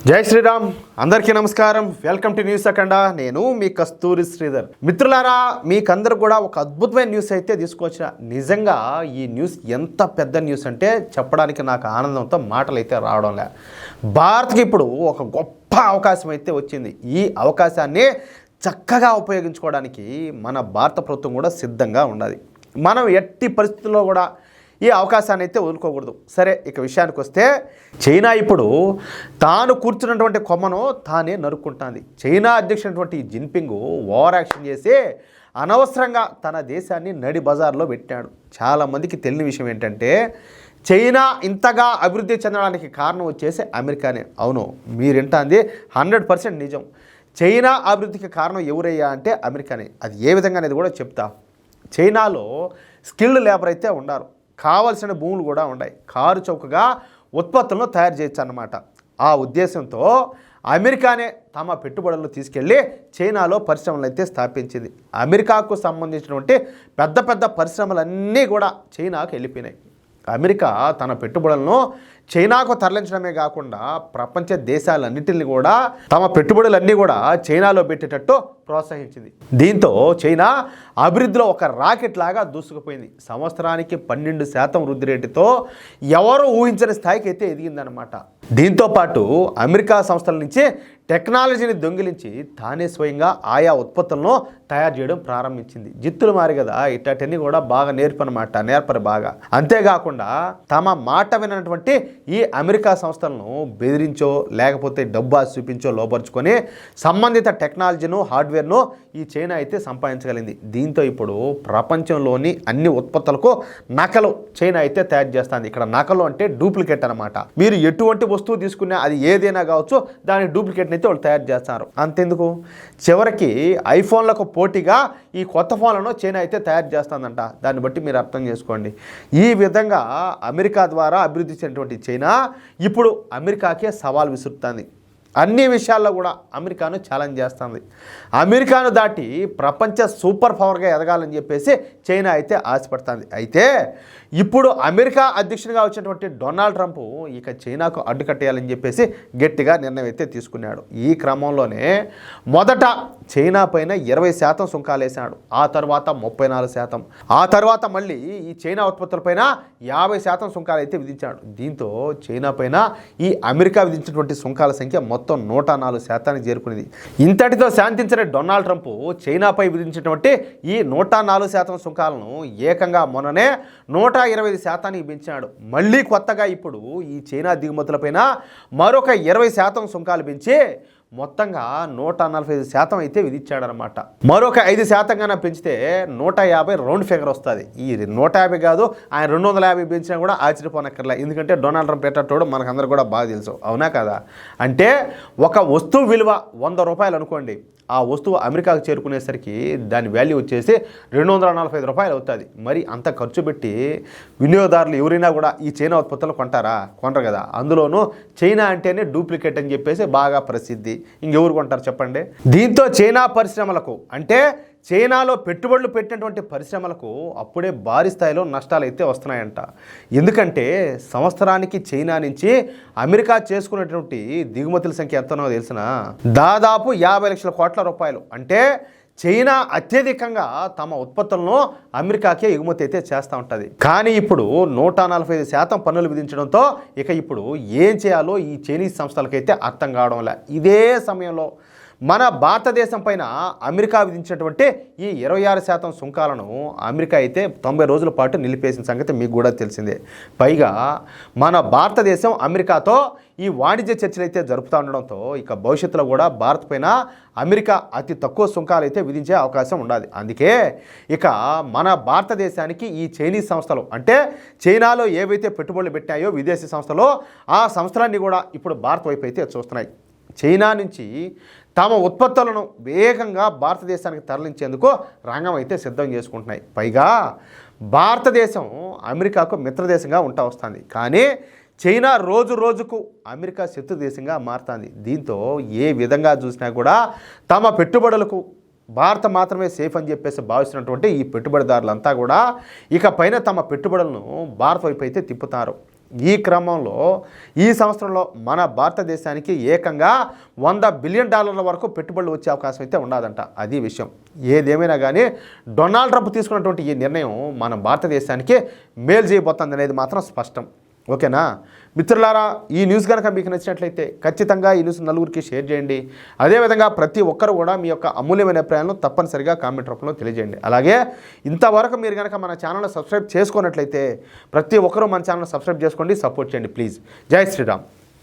జై శ్రీరామ్. అందరికీ నమస్కారం. వెల్కమ్ టు న్యూస్ అఖండ. నేను మీ కస్తూరి శ్రీధర్. మిత్రులారా, మీకందరూ కూడా ఒక అద్భుతమైన న్యూస్ అయితే తీసుకొచ్చిన. నిజంగా ఈ న్యూస్ ఎంత పెద్ద న్యూస్ అంటే చెప్పడానికి నాకు ఆనందంతో మాటలు అయితే రావడం లే. భారత్కి ఇప్పుడు ఒక గొప్ప అవకాశం అయితే వచ్చింది. ఈ అవకాశాన్ని చక్కగా ఉపయోగించుకోవడానికి మన భారత ప్రభుత్వం కూడా సిద్ధంగా ఉండాలి. మనం ఎట్టి పరిస్థితుల్లో కూడా ఈ అవకాశాన్ని అయితే వదులుకోకూడదు. సరే, ఇక విషయానికి వస్తే, చైనా ఇప్పుడు తాను కూర్చున్నటువంటి కొమ్మను తానే నరుక్కుంటుంది. చైనా అధ్యక్షుడైనటువంటి జిన్పింగ్ ఓవర్ యాక్షన్ చేసి అనవసరంగా తన దేశాన్ని నడి బజార్లో పెట్టాడు. చాలామందికి తెలియని విషయం ఏంటంటే, చైనా ఇంతగా అభివృద్ధి చెందడానికి కారణం వచ్చేసి అమెరికానే. అవును, మీరింటాంది 100% నిజం. చైనా అభివృద్ధికి కారణం ఎవరయ్యా అంటే అమెరికానే. అది ఏ విధంగా అనేది కూడా చెప్తా. చైనాలో స్కిల్డ్ లేబర్ అయితే ఉన్నారు, కావలసిన భూములు కూడా ఉన్నాయి, కారు చౌకగా ఉత్పత్తులను తయారు చేయొచ్చు అన్నమాట. ఆ ఉద్దేశంతో అమెరికానే తమ పెట్టుబడులను తీసుకెళ్ళి చైనాలో పరిశ్రమలు అయితే స్థాపించింది. అమెరికాకు సంబంధించినటువంటి పెద్ద పెద్ద పరిశ్రమలన్నీ కూడా చైనాకు వెళ్ళిపోయినాయి. అమెరికా తన పెట్టుబడులను చైనాకు తరలించడమే కాకుండా ప్రపంచ దేశాలన్నింటినీ కూడా తమ పెట్టుబడులన్నీ కూడా చైనాలో పెట్టేటట్టు ప్రోత్సహించింది. దీంతో చైనా అభివృద్ధిలో ఒక రాకెట్ లాగా దూసుకుపోయింది. సంవత్సరానికి 12% వృద్ధి రేటుతో ఎవరు ఊహించని స్థాయికి అయితే ఎదిగిందనమాట. దీంతోపాటు అమెరికా సంస్థల నుంచి టెక్నాలజీని దొంగిలించి తానే స్వయంగా ఆయా ఉత్పత్తులను తయారు చేయడం ప్రారంభించింది. జిత్తులు మారి కదా, ఇట్టన్నీ కూడా బాగా నేర్పరు బాగా. అంతేకాకుండా తమ మాట వినటువంటి ఈ అమెరికా సంస్థలను బెదిరించో లేకపోతే డబ్బు ఆశ చూపించో లోపరుచుకొని సంబంధిత టెక్నాలజీను హార్డ్వేర్ను ఈ చైనా అయితే సంపాదించగలిగింది. దీంతో ఇప్పుడు ప్రపంచంలోని అన్ని ఉత్పత్తులకు నకలు చైనా అయితే తయారు చేస్తుంది. ఇక్కడ నకలు అంటే డూప్లికేట్ అనమాట. మీరు ఎటువంటి వస్తువు తీసుకున్నా అది ఏదైనా కావచ్చు, దాని డూప్లికేట్ అయితే వాళ్ళు తయారు చేస్తారు. అంతెందుకు, చివరికి ఐఫోన్లకు పోటీగా ఈ కొత్త ఫోన్లను చైనా అయితే తయారు చేస్తుందంట. దాన్ని బట్టి మీరు అర్థం చేసుకోండి. ఈ విధంగా అమెరికా ద్వారా అభివృద్ధి చెందినటువంటి చైనా ఇప్పుడు అమెరికాకే సవాల్ విసురుతుంది. అన్ని విషయాల్లో కూడా అమెరికాను ఛాలెంజ్ చేస్తుంది. అమెరికాను దాటి ప్రపంచ సూపర్ పవర్గా ఎదగాలని చెప్పేసి చైనా అయితే ఆశపడుతుంది. అయితే ఇప్పుడు అమెరికా అధ్యక్షునిగా వచ్చినటువంటి డొనాల్డ్ ట్రంప్ ఇక చైనాకు అడ్డుకట్టేయాలని చెప్పేసి గట్టిగా నిర్ణయం అయితే తీసుకున్నాడు. ఈ క్రమంలోనే మొదట చైనా పైన 20% సుంకాలు వేసాడు. ఆ తర్వాత 34%. ఆ తర్వాత మళ్ళీ ఈ చైనా ఉత్పత్తులపైన 50% సుంకాలు అయితే విధించాడు. దీంతో చైనా పైన ఈ అమెరికా విధించినటువంటి సుంకాల సంఖ్య మొత్తం 104% చేరుకునేది. ఇంతటితో శాంతించిన డొనాల్డ్ ట్రంప్ చైనాపై విధించినటువంటి ఈ 104% సుంకాలను ఏకంగా మొన్ననే 125% పెంచాడు. మళ్ళీ కొత్తగా ఇప్పుడు ఈ చైనా దిగుమతులపైన మరొక 20% సుంకాలు పెంచి మొత్తంగా 145% అయితే విధించాడనమాట. మరొక 5% కన్నా పెంచితే 150 రౌండ్ ఫిగర్ వస్తుంది. ఈ 150 కాదు, ఆయన 250 పెంచినా కూడా ఆశ్చర్యపోనక్కర్లే. ఎందుకంటే డొనాల్డ్ ట్రంప్ పెట్టేటోడు మనకందరూ కూడా బాగా తెలుసు, అవునా కదా? అంటే ఒక వస్తువు విలువ 100 రూపాయలు అనుకోండి, ఆ వస్తువు అమెరికాకు చేరుకునేసరికి దాని వాల్యూ వచ్చేసి 245 రూపాయలు అవుతుంది. మరి అంత ఖర్చు పెట్టి వినియోగదారులు ఎవరైనా కూడా ఈ చైనా ఉత్పత్తులు కొంటారా? కొనరు కదా. అందులోనూ చైనా అంటేనే డూప్లికేట్ అని చెప్పేసి బాగా ప్రసిద్ధి. ఇంకెవరు కొంటారు చెప్పండి? దీంతో చైనా పరిశ్రమలకు, అంటే చైనాలో పెట్టుబడులు పెట్టినటువంటి పరిశ్రమలకు అప్పుడే భారీ స్థాయిలో నష్టాలు అయితే వస్తున్నాయంట. ఎందుకంటే సంవత్సరానికి చైనా నుంచి అమెరికా చేసుకునేటువంటి దిగుమతుల సంఖ్య ఎంతనో తెలిసిన దాదాపు 50 లక్షల కోట్ల రూపాయలు. అంటే చైనా అత్యధికంగా తమ ఉత్పత్తులను అమెరికాకే ఎగుమతి అయితే చేస్తూ ఉంటుంది. కానీ ఇప్పుడు 145% పన్నులు విధించడంతో ఇక ఇప్పుడు ఏం చేయాలో ఈ చైనీస్ సంస్థలకైతే అర్థం కావడం లే. ఇదే సమయంలో మన భారతదేశం పైన అమెరికా విధించినటువంటి ఈ 26% సుంకాలను అమెరికా అయితే 90 రోజుల పాటు నిలిపేసిన సంగతి మీకు కూడా తెలిసిందే. పైగా మన భారతదేశం అమెరికాతో ఈ వాణిజ్య చర్చలు అయితే జరుపుతూ ఉండడంతో ఇక భవిష్యత్తులో కూడా భారత్ పైన అమెరికా అతి తక్కువ సుంకాలు అయితే విధించే అవకాశం ఉండాలి. అందుకే ఇక మన భారతదేశానికి ఈ చైనీస్ సంస్థలు, అంటే చైనాలో ఏవైతే పెట్టుబడులు పెట్టాయో విదేశీ సంస్థలు, ఆ సంస్థలన్నీ కూడా ఇప్పుడు భారత్ వైపు అయితే చూస్తున్నాయి. చైనా నుంచి తమ ఉత్పత్తులను వేగంగా భారతదేశానికి తరలించేందుకు రంగం అయితే సిద్ధం చేసుకుంటున్నాయి. పైగా భారతదేశం అమెరికాకు మిత్రదేశంగా ఉంటా వస్తుంది. కానీ చైనా రోజు రోజుకు అమెరికా శత్రు దేశంగా మారుతుంది. దీంతో ఏ విధంగా చూసినా కూడా తమ పెట్టుబడులకు భారత మాత్రమే సేఫ్ అని చెప్పేసి భావిస్తున్నటువంటి ఈ పెట్టుబడిదారులంతా కూడా ఇక పైన తమ పెట్టుబడులను భారత్ వైపు అయితే తిప్పుతారు. ఈ క్రమంలో ఈ సంవత్సరంలో మన భారతదేశానికి ఏకంగా $100 బిలియన్ వరకు పెట్టుబడులు వచ్చే అవకాశం అయితే ఉండదంట. అది విషయం. ఏదేమైనా కానీ డొనాల్డ్ ట్రంప్ తీసుకున్నటువంటి ఈ నిర్ణయం మన భారతదేశానికి మేలు చేయబోతుంది అనేది మాత్రం స్పష్టం. ఓకేనా మిత్రులారా, ఈ న్యూస్ కనుక మీకు నచ్చినట్లయితే ఖచ్చితంగా ఈ న్యూస్ నలుగురికి షేర్ చేయండి. అదేవిధంగా ప్రతి ఒక్కరు కూడా మీ యొక్క అమూల్యమైన అభిప్రాయాలను తప్పనిసరిగా కామెంట్ రూపంలో తెలియజేయండి. అలాగే ఇంతవరకు మీరు కనుక మన ఛానల్ సబ్స్క్రైబ్ చేసుకున్నట్లయితే ప్రతి ఒక్కరూ మన ఛానల్ సబ్స్క్రైబ్ చేసుకోండి, సపోర్ట్ చేయండి ప్లీజ్. జై శ్రీరామ్.